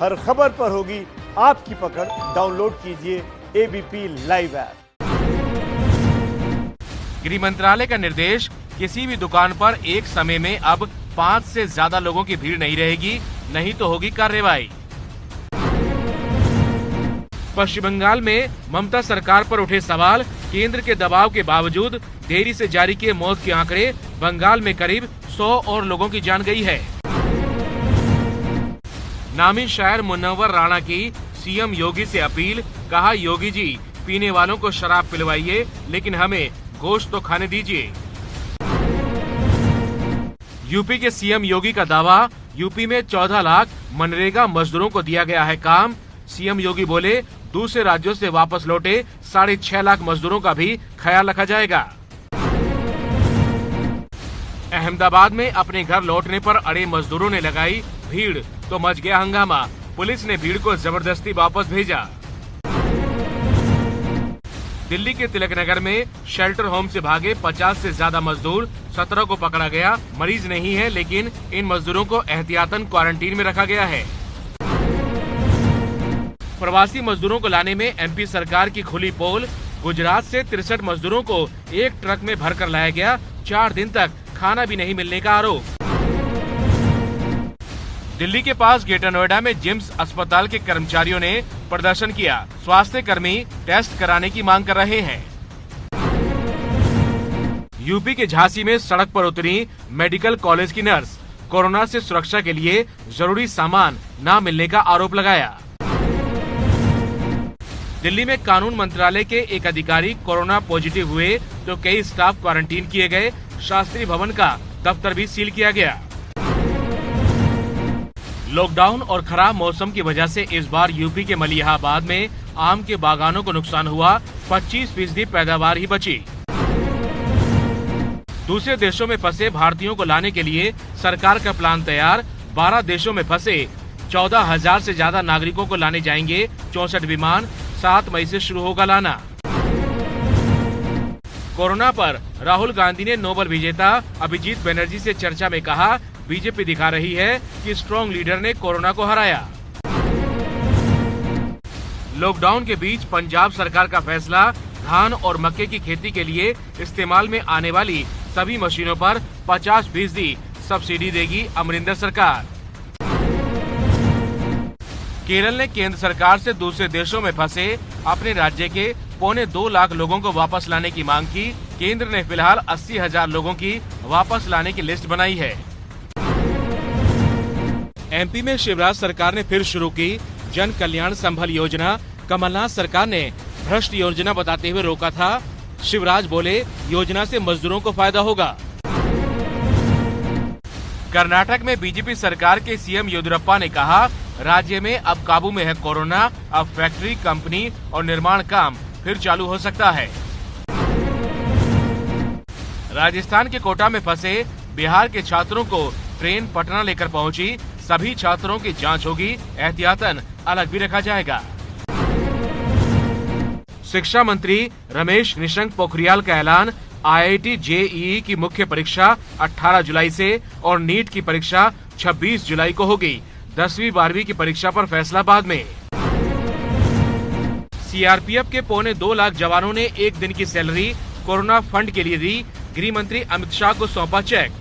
हर खबर पर होगी आपकी पकड़। डाउनलोड कीजिए एबीपी लाइव ऐप। गृह मंत्रालय का निर्देश, किसी भी दुकान पर एक समय में अब 5 से ज्यादा लोगों की भीड़ नहीं रहेगी, नहीं तो होगी कार्रवाई। पश्चिम बंगाल में ममता सरकार पर उठे सवाल, केंद्र के दबाव के बावजूद देरी से जारी किए मौत के आंकड़े, बंगाल में करीब 100 और लोगों की जान गई है। नामी शायर मुनव्वर राणा की सीएम योगी से अपील, कहा योगी जी पीने वालों को शराब पिलवाइए लेकिन हमें गोश्त तो खाने दीजिए। यूपी के सीएम योगी का दावा, यूपी में 14 लाख मनरेगा मजदूरों को दिया गया है काम। सीएम योगी बोले, दूसरे राज्यों से वापस लौटे 6.5 लाख मजदूरों का भी ख्याल रखा जाएगा। अहमदाबाद में अपने घर लौटने पर अड़े मजदूरों ने लगाई भीड़, तो मच गया हंगामा। पुलिस ने भीड़ को जबरदस्ती वापस भेजा। दिल्ली के तिलक नगर में शेल्टर होम से भागे 50 से ज्यादा मजदूर, 17 को पकड़ा गया। मरीज नहीं है, लेकिन इन मजदूरों को एहतियातन क्वारंटीन में रखा गया है। प्रवासी मजदूरों को लाने में एमपी सरकार की खुली पोल, गुजरात से 63 मजदूरों को एक ट्रक में भरकर लाया गया, 4 दिन तक खाना भी नहीं मिलने का आरोप। दिल्ली के पास ग्रेटर नोएडा में जिम्स अस्पताल के कर्मचारियों ने प्रदर्शन किया। स्वास्थ्य कर्मी टेस्ट कराने की मांग कर रहे हैं। यूपी के झांसी में सड़क पर उतरी मेडिकल कॉलेज की नर्स, कोरोना से सुरक्षा के लिए जरूरी सामान न मिलने का आरोप लगाया। दिल्ली में कानून मंत्रालय के एक अधिकारी कोरोना पॉजिटिव हुए तो कई स्टाफ क्वारंटीन किए गए। शास्त्री भवन का दफ्तर भी सील किया गया। लॉकडाउन और खराब मौसम की वजह से इस बार यूपी के मलिहाबाद में आम के बागानों को नुकसान हुआ, 25% पैदावार ही बची। दूसरे देशों में फंसे भारतीयों को लाने के लिए सरकार का प्लान तैयार। 12 देशों में फंसे 14,000 से ज्यादा नागरिकों को लाने जाएंगे 64 विमान। 7 मई से शुरू होगा लाना। कोरोना पर राहुल गांधी ने नोबेल विजेता अभिजीत बनर्जी से चर्चा में कहा, बीजेपी दिखा रही है कि स्ट्रॉन्ग लीडर ने कोरोना को हराया। लॉकडाउन के बीच पंजाब सरकार का फैसला, धान और मक्के की खेती के लिए इस्तेमाल में आने वाली सभी मशीनों पर 50% सब्सिडी देगी अमरिंदर सरकार। केरल ने केंद्र सरकार से दूसरे देशों में फंसे अपने राज्य के 2.25 लाख लोगों को वापस लाने की मांग की। केंद्र ने फिलहाल 80,000 लोगों की वापस लाने की लिस्ट बनाई है। एमपी में शिवराज सरकार ने फिर शुरू की जन कल्याण संबल योजना। कमलनाथ सरकार ने भ्रष्ट योजना बताते हुए रोका था। शिवराज बोले, योजना से मजदूरों को फायदा होगा। कर्नाटक में बीजेपी सरकार के सीएम येदियुरप्पा ने कहा, राज्य में अब काबू में है कोरोना, अब फैक्ट्री, कंपनी और निर्माण काम फिर चालू हो सकता है। राजस्थान के कोटा में फंसे बिहार के छात्रों को ट्रेन पटना लेकर पहुंची। सभी छात्रों की जांच होगी, एहतियातन अलग भी रखा जाएगा। शिक्षा मंत्री रमेश निशंक पोखरियाल का ऐलान, आईआईटी जेईई की मुख्य परीक्षा 18 जुलाई से और नीट की परीक्षा 26 जुलाई को होगी। 10वीं 12वीं की परीक्षा पर फैसला बाद में। सीआरपीएफ के 2.25 लाख जवानों ने एक दिन की सैलरी कोरोना फंड के लिए दी। गृह मंत्री अमित शाह को सौंपा चेक।